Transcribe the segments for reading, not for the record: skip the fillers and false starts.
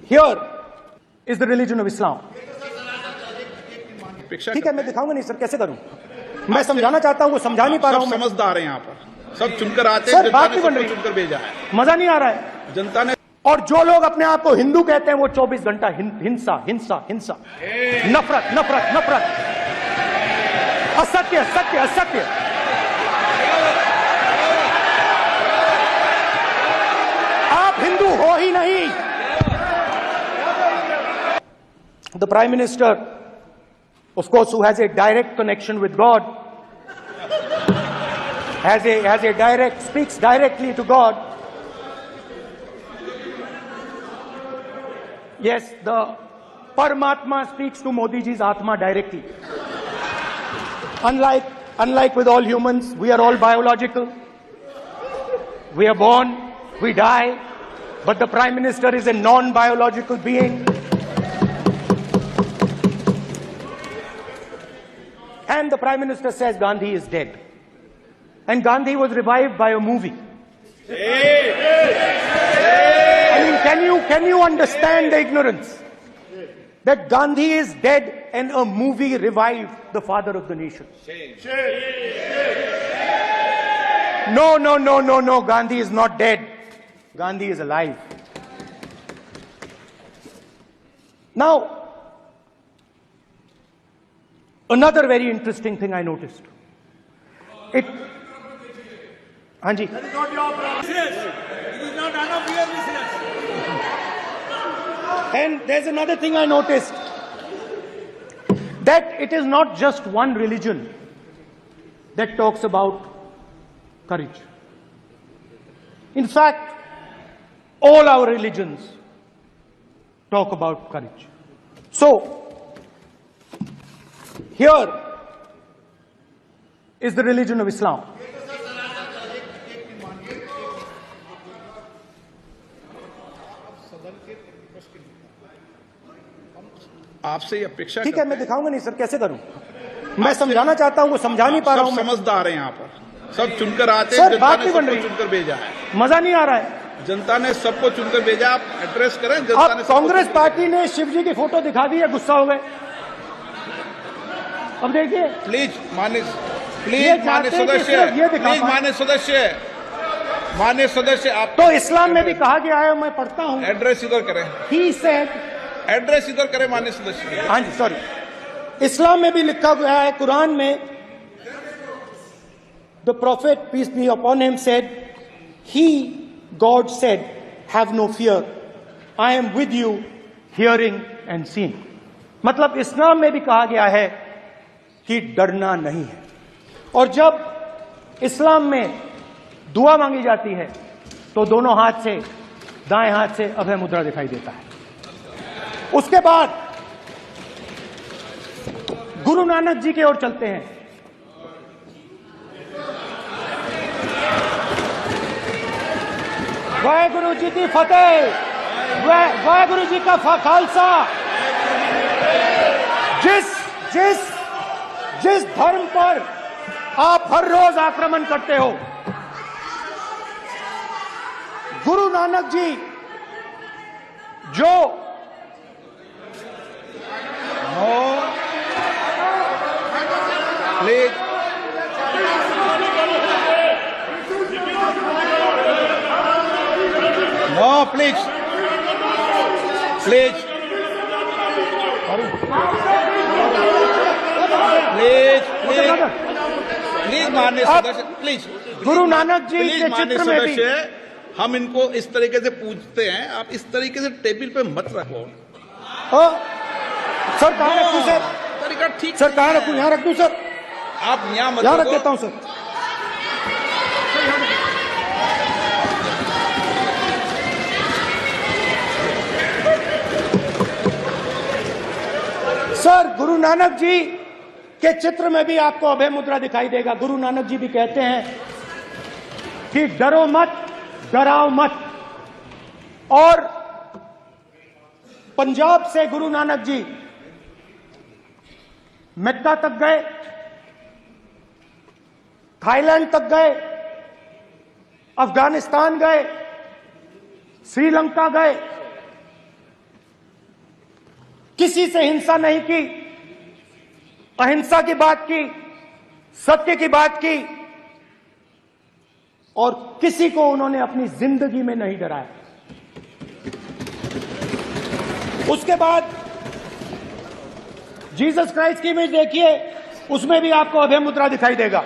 Here is the religion of Islam. ठीक है, मैं दिखाऊंगा नहीं सर, कैसे करूं? मैं समझाना चाहता हूं, वो समझा नहीं पा रहा हूं। समझदार है यहाँ पर, सब चुनकर आते हैं, सर बात नहीं बन रही, चुनकर भेजा है, मजा नहीं आ रहा है जनता ने। और जो लोग अपने आप को हिंदू कहते हैं वो 24 घंटा हिंसा हिंसा हिंसा, नफरत नफरत नफरत, असत्य सत्य असत्य। आप हिंदू हो ही नहीं। The Prime Minister, of course, who has a direct connection with God, speaks directly to God. Yes, the Paramatma speaks to Modi ji's Atma directly. Unlike with all humans, we are all biological. We are born, we die, but the Prime Minister is a non-biological being. And the Prime Minister says Gandhi is dead. And Gandhi was revived by a movie. I mean, can you understand the ignorance? That Gandhi is dead and a movie revived the father of the nation. No, Gandhi is not dead. Gandhi is alive. Now, another very interesting thing I noticed. Hanji. That is not your business. It is not none of your business. And there's another thing I noticed. That it is not just one religion that talks about courage. In fact, all our religions talk about courage. So, here is the religion of Islam. आपसे अपेक्षा, ठीक है, मैं दिखाऊंगा नहीं sir, कैसे करूं? मैं समझाना चाहता हूं, वो समझा नहीं पा रहा हूं। समझदार है यहाँ पर, सब चुनकर आते हैं, सर बात नहीं बन रही, चुनकर भेजा है, मजा नहीं आ रहा है। जनता ने सबको चुनकर भेजा, आप एड्रेस करें। जनता ने, कांग्रेस पार्टी ने शिव जी की फोटो दिखा दी है, गुस्सा हो गए। अब देखिए, प्लीज मान्य सदस्य, आप तो इस्लाम में भी कहा गया है, मैं पढ़ता हूं, एड्रेस इधर करें। He said, एड्रेस इधर करें मान्य सदस्य। हाँ जी, सॉरी, इस्लाम में भी लिखा गया है, कुरान में, the prophet peace be upon him said, God said, have no fear, I am with you, hearing and seeing। मतलब इस्लाम में भी कहा गया है कि डरना नहीं है। और जब इस्लाम में दुआ मांगी जाती है तो दोनों हाथ से, दाएं हाथ से अभय मुद्रा दिखाई देता है। उसके बाद गुरु नानक जी की ओर चलते हैं। वाहेगुरु जी की फतेह, वाहेगुरु जी का खालसा। जिस धर्म पर आप हर रोज आक्रमण करते हो, गुरु नानक जी जो प्लीज माननीय सदस्य, प्लीज। गुरु नानक जी के चित्र में भी हम इनको इस तरीके से पूछते हैं, आप इस तरीके से टेबल पे मत रखो। सर कहाँ रखूं सर? तरीका ठीक, सर कहाँ रखूं? यहाँ रख दूं सर? आप यहाँ मत यहाँ रख देता हूं सर। सर गुरु नानक जी के चित्र में भी आपको अभय मुद्रा दिखाई देगा। गुरु नानक जी भी कहते हैं कि डरो मत, डराओ मत। और पंजाब से गुरु नानक जी मक्का तक गए, थाईलैंड तक गए, अफगानिस्तान गए, श्रीलंका गए, किसी से हिंसा नहीं की, अहिंसा की बात की, सत्य की बात की, और किसी को उन्होंने अपनी जिंदगी में नहीं डराया। उसके बाद जीसस क्राइस्ट की इमेज देखिए, उसमें भी आपको अभय मुद्रा दिखाई देगा।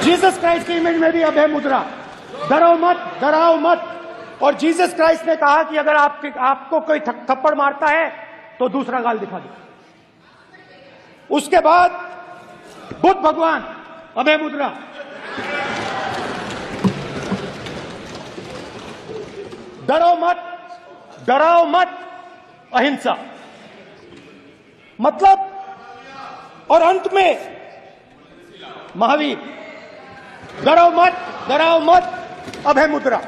जीसस क्राइस्ट की इमेज में भी अभय मुद्रा, डरो मत, डराओ मत। और जीसस क्राइस्ट ने कहा कि अगर आपको कोई थप्पड़ मारता है तो दूसरा गाल दिखा दो। उसके बाद बुद्ध भगवान, अभय मुद्रा। डरो मत, डराओ मत, अहिंसा। मतलब, और अंत में महावीर, डरो मत, डराओ मत, अभय मुद्रा।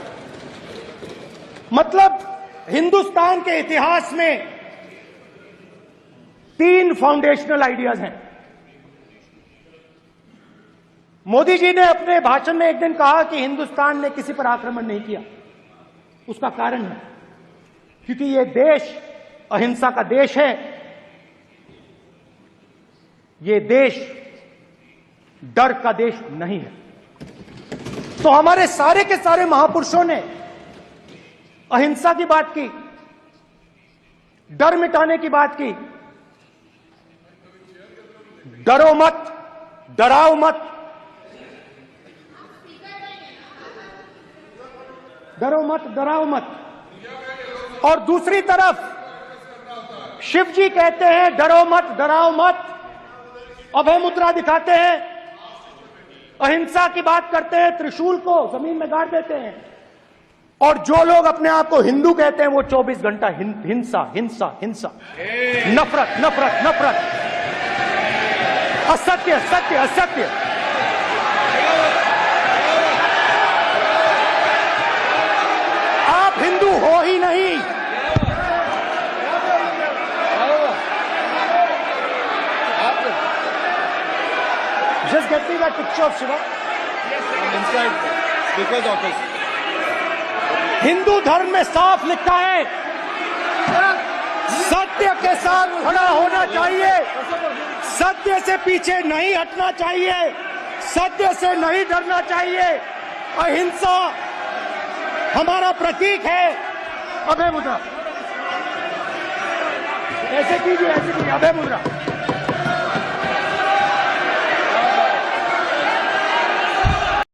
मतलब हिंदुस्तान के इतिहास में 3 फाउंडेशनल आइडियाज हैं। मोदी जी ने अपने भाषण में एक दिन कहा कि हिंदुस्तान ने किसी पर आक्रमण नहीं किया। उसका कारण है क्योंकि यह देश अहिंसा का देश है। यह देश डर का देश नहीं है। तो हमारे सारे के सारे महापुरुषों ने अहिंसा की बात की, डर मिटाने की बात की। डरो मत, डराओ मत, डरो मत, डराओ मत। और दूसरी तरफ शिव जी कहते हैं डरो मत, डराओ मत, अभय मुद्रा दिखाते हैं, अहिंसा की बात करते हैं, त्रिशूल को जमीन में गाड़ देते हैं। और जो लोग अपने आप को हिंदू कहते हैं वो 24 घंटा हिंसा, हिंसा, हिंसा, नफरत, नफरत, नफरत, असत्य, सत्य, असत्य। आप हिंदू हो ही नहीं। Just get me that picture of Shiva. Inside speaker's office. Hindu धर्म में साफ लिखा है, सत्य के साथ खड़ा होना चाहिए, सत्य से पीछे नहीं हटना चाहिए, सत्य से नहीं डरना चाहिए। अहिंसा हमारा प्रतीक है। अभय मुद्रा, ऐसे कीजिए, ऐसे कीजिए, अभय मुद्रा।